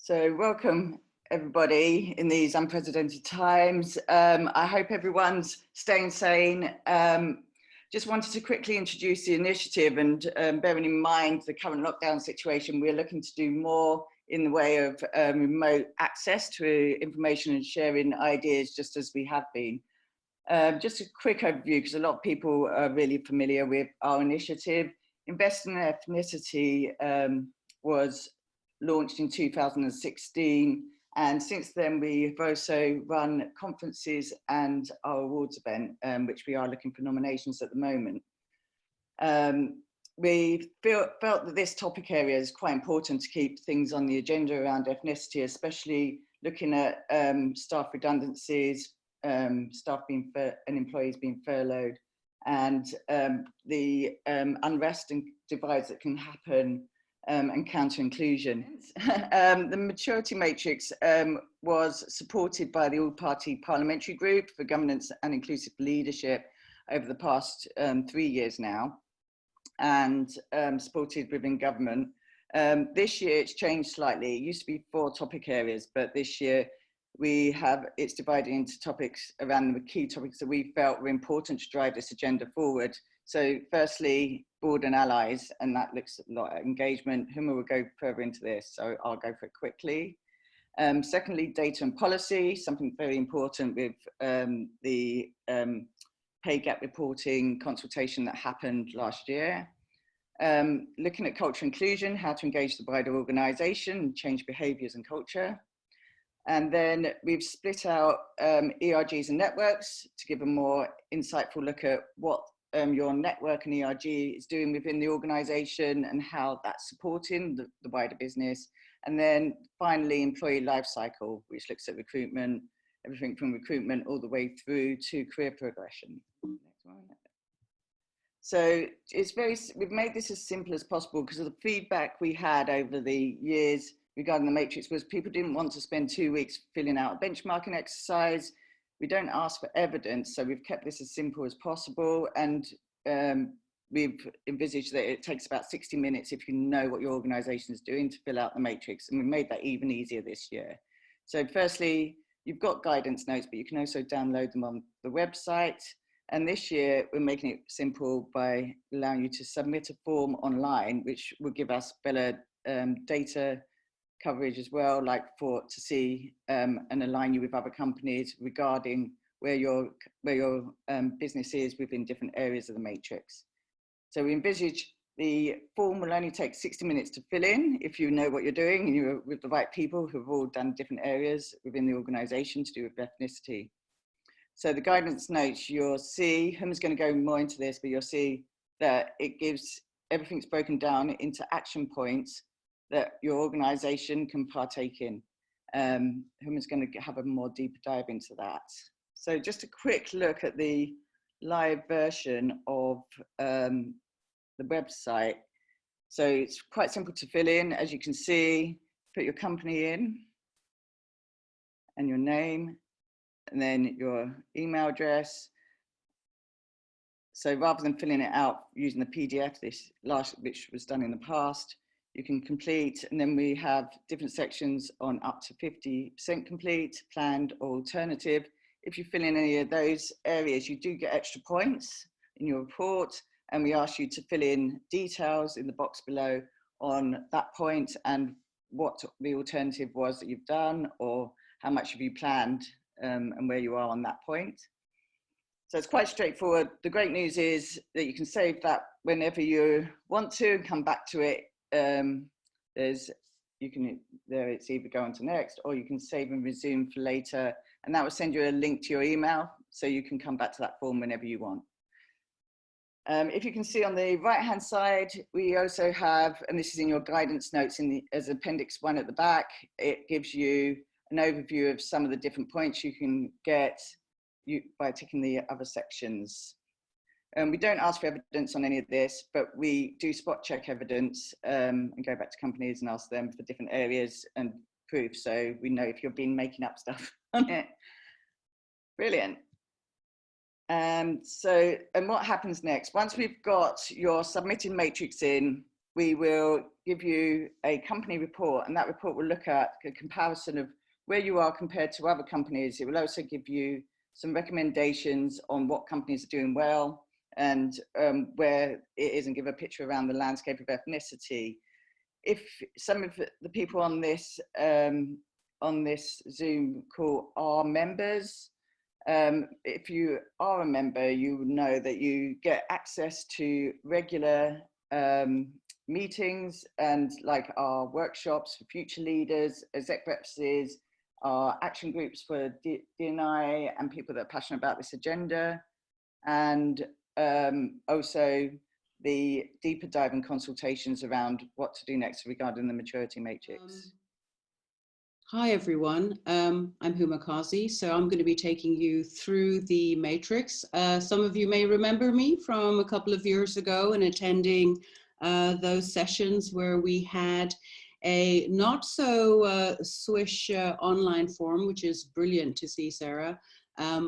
So welcome everybody in these unprecedented times. I hope everyone's staying sane. Just wanted to quickly introduce the initiative, and bearing in mind the current lockdown situation, we're looking to do more in the way of remote access to information and sharing ideas, just as we have been. Just a quick overview, because a lot of people are really familiar with our initiative. Investing in Ethnicity was launched in 2016, and since then we've also run conferences and our awards event, which we are looking for nominations at the moment. We felt that this topic area is quite important to keep things on the agenda around ethnicity, especially looking at staff redundancies, staff being and employees being furloughed, and the unrest and divides that can happen, and counter inclusion. The maturity matrix was supported by the all-party parliamentary group for governance and inclusive leadership over the past 3 years now, and supported within government. This year it's changed slightly. It used to be 4 topic areas, but this year it's divided into topics around the key topics that we felt were important to drive this agenda forward. So firstly, board and allies, and that looks a lot at engagement. Huma will go further into this, so I'll go for it quickly. Secondly, data and policy, something very important with the pay gap reporting consultation that happened last year. Looking at culture inclusion, how to engage the wider organisation and change behaviours and culture. And then we've split out ERGs and networks to give a more insightful look at what your network and ERG is doing within the organisation and how that's supporting the wider business. And then finally, employee life cycle, which looks at recruitment, everything from recruitment all the way through to career progression. Next one. So we've made this as simple as possible because of the feedback we had over the years regarding the matrix was people didn't want to spend 2 weeks filling out a benchmarking exercise. We don't ask for evidence, so we've kept this as simple as possible, and we've envisaged that it takes about 60 minutes if you know what your organisation is doing to fill out the matrix, and we made that even easier this year. So firstly, you've got guidance notes, but you can also download them on the website. And this year, we're making it simple by allowing you to submit a form online, which will give us better data coverage as well, like to see and align you with other companies regarding where your business is within different areas of the matrix. So we envisage the form will only take 60 minutes to fill in if you know what you're doing and you're with the right people who have all done different areas within the organisation to do with ethnicity. So the guidance notes, you'll see, Huma's going to go more into this, but you'll see that it gives, everything's broken down into action points that your organisation can partake in. Huma's going to have a more deeper dive into that. So just a quick look at the live version of the website. So it's quite simple to fill in. As you can see, put your company in and your name, and then your email address. So rather than filling it out using the PDF, which was done in the past, you can complete, and then we have different sections on up to 50% complete, planned or alternative. If you fill in any of those areas, you do get extra points in your report, and we ask you to fill in details in the box below on that point and what the alternative was that you've done, or how much have you planned, and where you are on that point. So it's quite straightforward. The great news is that you can save that whenever you want to and come back to it. It's either go on to next, or you can save and resume for later, and that will send you a link to your email so you can come back to that form whenever you want. If you can see on the right hand side, we also have, and this is in your guidance notes as appendix 1 at the back, it gives you an overview of some of the different points you can get by ticking the other sections. We don't ask for evidence on any of this, but we do spot check evidence and go back to companies and ask them for different areas and proof, so we know if you've been making up stuff on it. Brilliant. And what happens next? Once we've got your submitted matrix in, we will give you a company report, and that report will look at a comparison of where you are compared to other companies. It will also give you some recommendations on what companies are doing well and where it is, and give a picture around the landscape of ethnicity. If some of the people on this Zoom call are members, if you are a member, you know that you get access to regular meetings and like our workshops for future leaders, exec breakfasts, our action groups for D&I and people that are passionate about this agenda, and also the deeper dive and consultations around what to do next regarding the maturity matrix. Hi everyone, I'm Huma Qazi, so I'm going to be taking you through the matrix. Some of you may remember me from a couple of years ago and attending those sessions where we had a not so swish online form, which is brilliant to see, Sarah.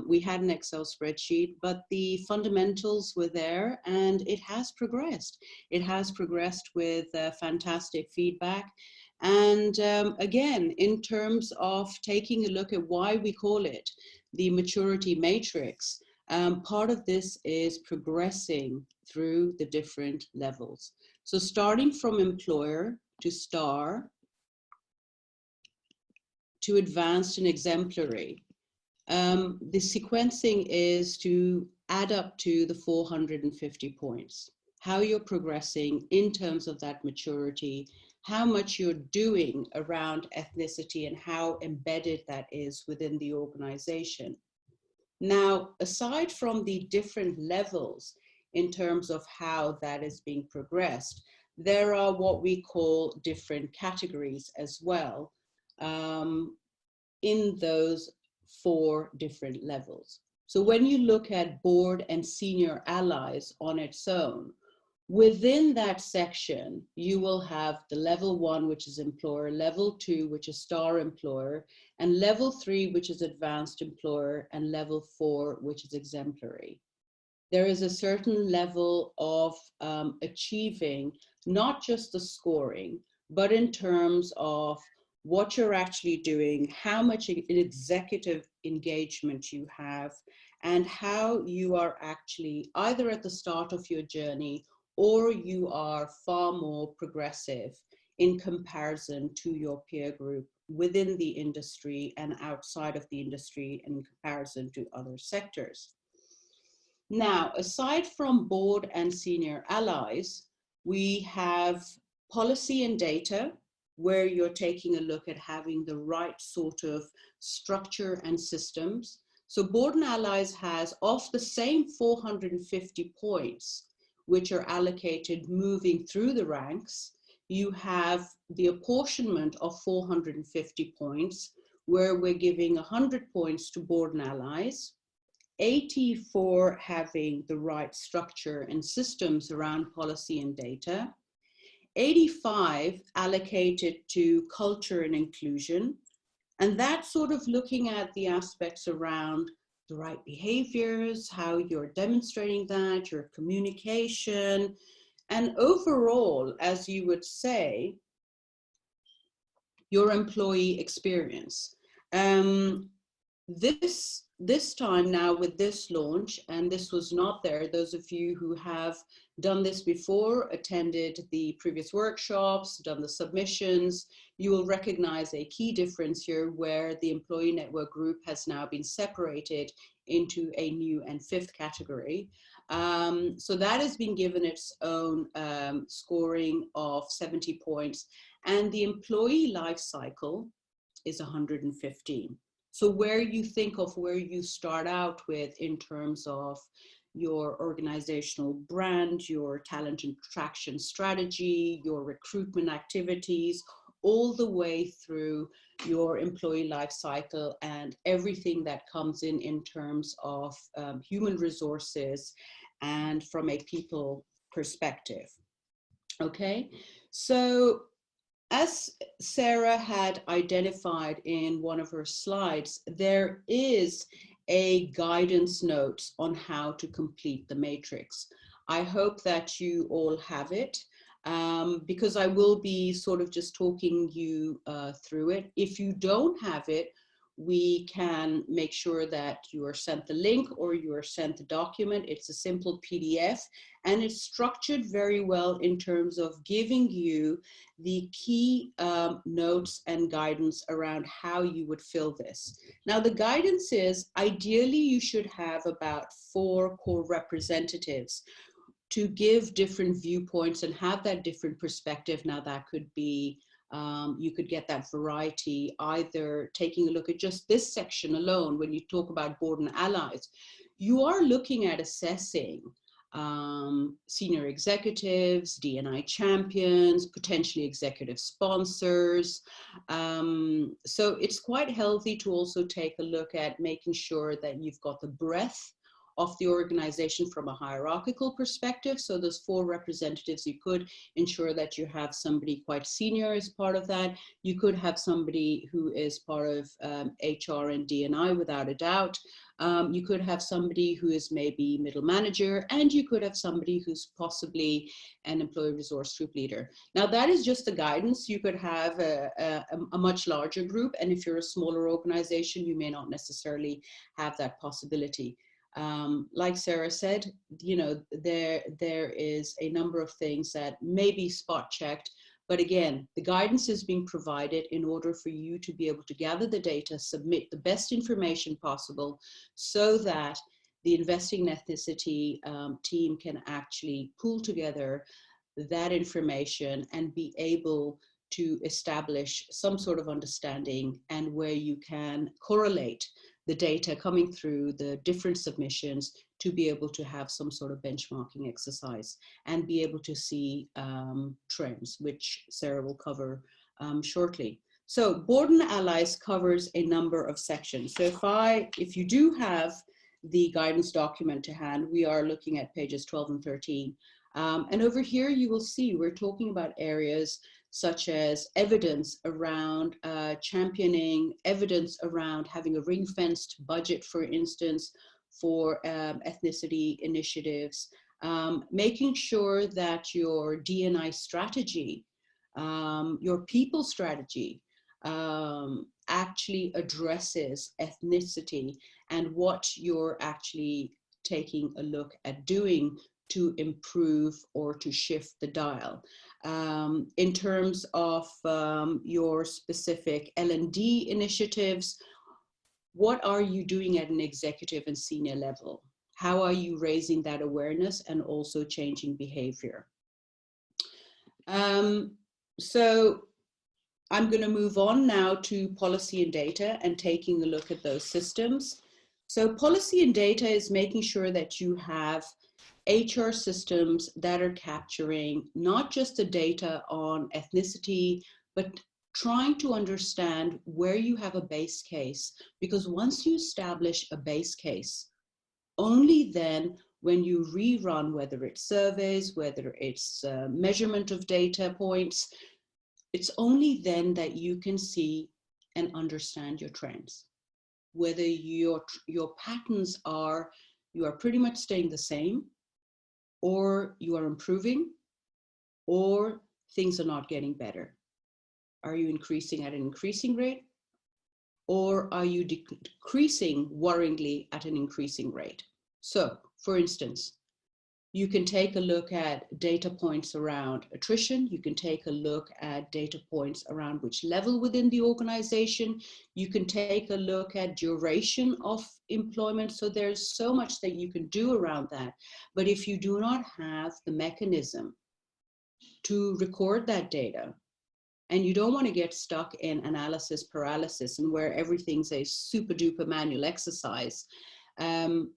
We had an Excel spreadsheet, but the fundamentals were there and it has progressed. It has progressed with fantastic feedback. And again, in terms of taking a look at why we call it the maturity matrix, part of this is progressing through the different levels. So starting from employer to star to advanced and exemplary, the sequencing is to add up to the 450 points, how you're progressing in terms of that maturity, how much you're doing around ethnicity and how embedded that is within the organization. Now, aside from the different levels in terms of how that is being progressed, there are what we call different categories as well in those 4 different levels. So when you look at board and senior allies on its own, within that section, you will have the level 1, which is employer, level 2, which is star employer, and level 3, which is advanced employer, and level 4, which is exemplary. There is a certain level of achieving not just the scoring, but in terms of what you're actually doing, how much executive engagement you have, and how you are actually either at the start of your journey or you are far more progressive in comparison to your peer group within the industry and outside of the industry in comparison to other sectors. Now, aside from board and senior allies, we have policy and data, where you're taking a look at having the right sort of structure and systems. So board and allies has, of the same 450 points, which are allocated moving through the ranks, you have the apportionment of 450 points, where we're giving 100 points to board and allies, 80 for having the right structure and systems around policy and data, 85 allocated to culture and inclusion, and that's sort of looking at the aspects around the right behaviors, how you're demonstrating that, your communication, and overall, as you would say, your employee experience. This time now with this launch, and this was not there, those of you who have done this before, attended the previous workshops, done the submissions, you will recognize a key difference here where the employee network group has now been separated into a new and 5th category. So that has been given its own scoring of 70 points, and the employee life cycle is 115. So where you think of where you start out with in terms of your organizational brand, your talent attraction strategy, your recruitment activities, all the way through your employee life cycle and everything that comes in terms of human resources and from a people perspective. Okay, so as Sarah had identified in one of her slides, there is a guidance note on how to complete the matrix. I hope that you all have it. because I will be sort of just talking you through it. If you don't have it, we can make sure that you are sent the link or you are sent the document. It's a simple PDF and it's structured very well in terms of giving you the key notes and guidance around how you would fill this. Now, the guidance is ideally you should have about 4 core representatives to give different viewpoints and have that different perspective. Now, that could be you could get that variety either taking a look at just this section alone. When you talk about board and allies, you are looking at assessing senior executives, D&I champions, potentially executive sponsors. So it's quite healthy to also take a look at making sure that you've got the breadth of the organization from a hierarchical perspective. So those 4 representatives, you could ensure that you have somebody quite senior as part of that. You could have somebody who is part of HR and D&I without a doubt. You could have somebody who is maybe middle manager, and you could have somebody who's possibly an employee resource group leader. Now, that is just the guidance. You could have a much larger group, and if you're a smaller organization, you may not necessarily have that possibility. Like Sarah said, you know, there is a number of things that may be spot checked, but again, the guidance is being provided in order for you to be able to gather the data, submit the best information possible so that the Investing in Ethnicity team can actually pull together that information and be able to establish some sort of understanding, and where you can correlate the data coming through the different submissions to be able to have some sort of benchmarking exercise and be able to see trends, which Sarah will cover shortly. So board and allies covers a number of sections. So if you do have the guidance document to hand, we are looking at pages 12 and 13. And over here, you will see we're talking about areas such as evidence around championing, evidence around having a ring-fenced budget, for instance, for ethnicity initiatives, making sure that your D&I strategy, your people strategy, actually addresses ethnicity and what you're actually taking a look at doing to improve or to shift the dial. In terms of your specific L&D initiatives, what are you doing at an executive and senior level? How are you raising that awareness and also changing behavior? So I'm going to move on now to policy and data and taking a look at those systems. So policy and data is making sure that you have HR systems that are capturing not just the data on ethnicity, but trying to understand where you have a base case. Because once you establish a base case, only then when you rerun, whether it's surveys, whether it's measurement of data points, it's only then that you can see and understand your trends. Whether your patterns are, you are pretty much staying the same, or you are improving, or things are not getting better. Are you increasing at an increasing rate, or are you decreasing worryingly at an increasing rate? So, for instance, you can take a look at data points around attrition. You can take a look at data points around which level within the organization. You can take a look at duration of employment. So there's so much that you can do around that. But if you do not have the mechanism to record that data, and you don't want to get stuck in analysis paralysis and where everything's a super duper manual exercise,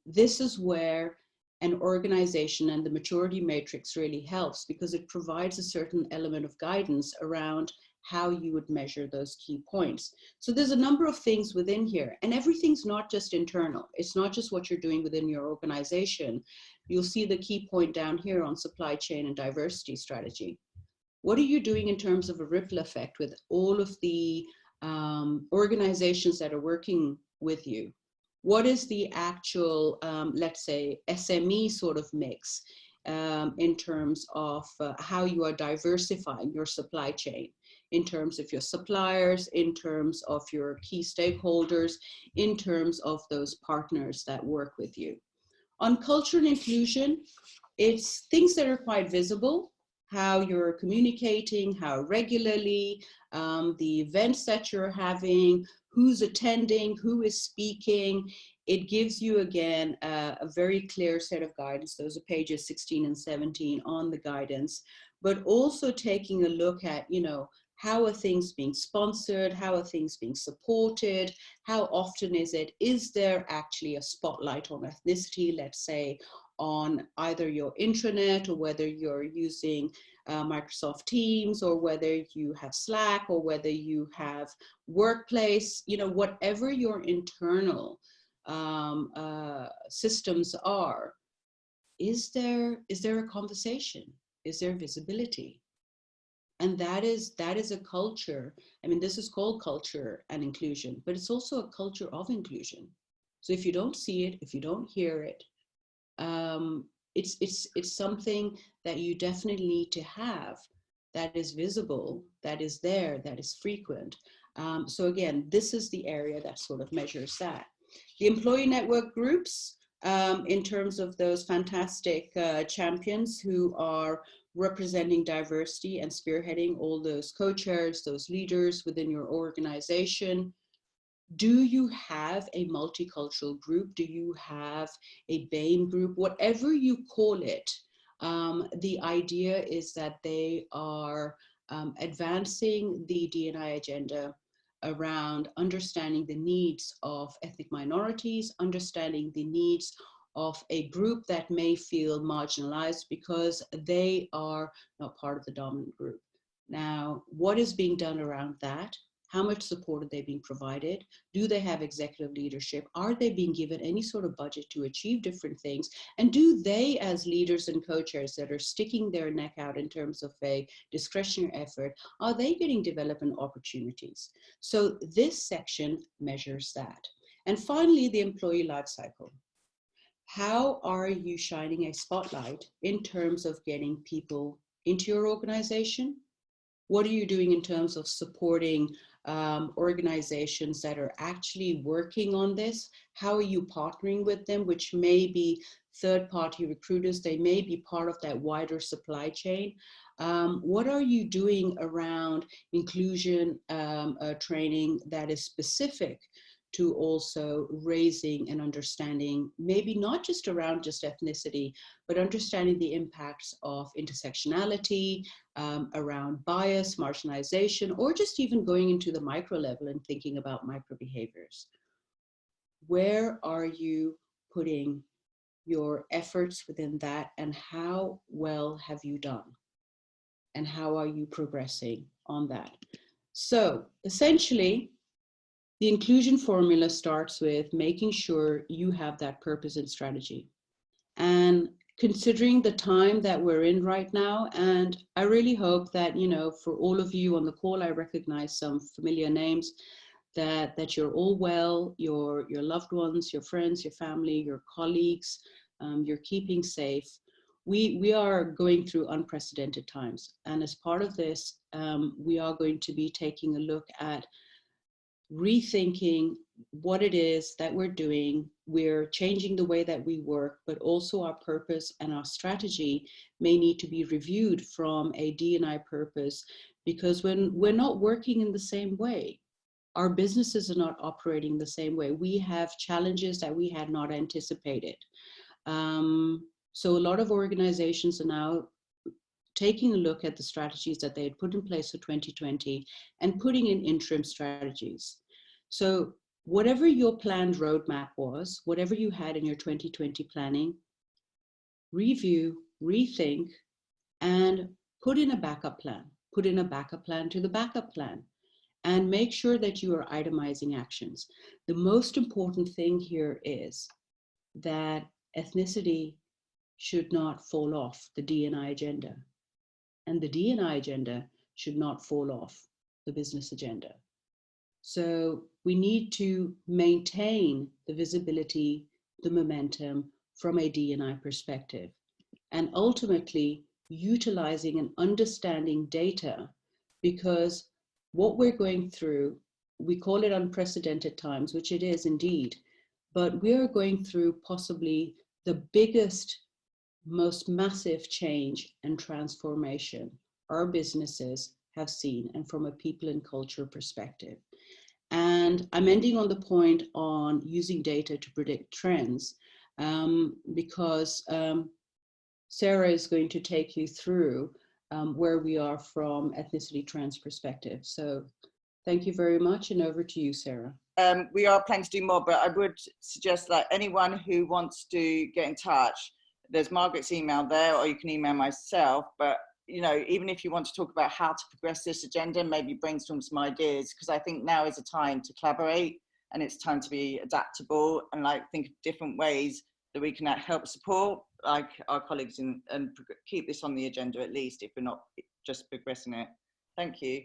this is where an organization and the maturity matrix really helps, because it provides a certain element of guidance around how you would measure those key points. So there's a number of things within here, and everything's not just internal. It's not just what you're doing within your organization. You'll see the key point down here on supply chain and diversity strategy. What are you doing in terms of a ripple effect with all of the organizations that are working with you? What is the actual, let's say, SME sort of mix? in terms of how you are diversifying your supply chain, in terms of your suppliers, in terms of your key stakeholders, in terms of those partners that work with you. On culture and inclusion, it's things that are quite visible, how you're communicating, how regularly, the events that you're having, who's attending, who is speaking. It gives you, again, a very clear set of guidance. Those are pages 16 and 17 on the guidance, but also taking a look at, you know, how are things being sponsored? How are things being supported? How often is it? Is there actually a spotlight on ethnicity, let's say, on either your intranet, or whether you're using Microsoft Teams, or whether you have Slack, or whether you have Workplace, you know, whatever your internal systems are, is there a conversation? Is there visibility? And that is a culture. I mean, this is called culture and inclusion, but it's also a culture of inclusion. So if you don't see it, if you don't hear it, it's something that you definitely need to have, that is visible, that is there, that is frequent. So again, this is the area that sort of measures that. The employee network groups, in terms of those fantastic champions who are representing diversity and spearheading all those co-chairs, those leaders within your organization. Do you have a multicultural group? Do you have a BAME group? Whatever you call it, the idea is that they are advancing the D&I agenda around understanding the needs of ethnic minorities, understanding the needs of a group that may feel marginalized because they are not part of the dominant group. Now, what is being done around that? How much support are they being provided? Do they have executive leadership? Are they being given any sort of budget to achieve different things? And do they, as leaders and co-chairs that are sticking their neck out in terms of a discretionary effort, are they getting development opportunities? So this section measures that. And finally, the employee life cycle. How are you shining a spotlight in terms of getting people into your organization? What are you doing in terms of supporting organizations that are actually working on this? How are you partnering with them, which may be third-party recruiters? They may be part of that wider supply chain. What are you doing around inclusion training that is specific to also raising and understanding, maybe not just around just ethnicity, but understanding the impacts of intersectionality, around bias, marginalization, or just even going into the micro level and thinking about micro behaviors? Where are you putting your efforts within that, and how well have you done? And how are you progressing on that? So essentially, the inclusion formula starts with making sure you have that purpose and strategy. And considering the time that we're in right now, and I really hope that, you know, for all of you on the call, I recognize some familiar names, that you're all well, your loved ones, your friends, your family, your colleagues, you're keeping safe. We are going through unprecedented times. And as part of this, we are going to be taking a look at rethinking what it is that we're doing. We're changing the way that we work, but also our purpose and our strategy may need to be reviewed from a D&I purpose, because when we're not working in the same way, our businesses are not operating the same way. We have challenges that we had not anticipated. So a lot of organizations are now taking a look at the strategies that they had put in place for 2020 and putting in interim strategies. So whatever your planned roadmap was, whatever you had in your 2020 planning, review, rethink, and put in a backup plan. Put in a backup plan to the backup plan, and make sure that you are itemizing actions. The most important thing here is that ethnicity should not fall off the D&I agenda. And the D&I agenda should not fall off the business agenda. So we need to maintain the visibility, the momentum from a D&I perspective. and ultimately utilizing and understanding data, because what we're going through, we call it unprecedented times, which it is indeed, but we are going through possibly the biggest, most massive change and transformation our businesses have seen, and from a people and culture perspective. And I'm ending on the point on using data to predict trends, because Sarah is going to take you through where we are from ethnicity trends perspective. So thank you very much, and over to you, Sarah. We are planning to do more, but I would suggest that anyone who wants to get in touch, there's Margaret's email there, or you can email myself. But you know, even if you want to talk about how to progress this agenda, maybe brainstorm some ideas, because I think now is a time to collaborate, and it's time to be adaptable and like think of different ways that we can help support like our colleagues and keep this on the agenda, at least if we're not just progressing it. Thank you.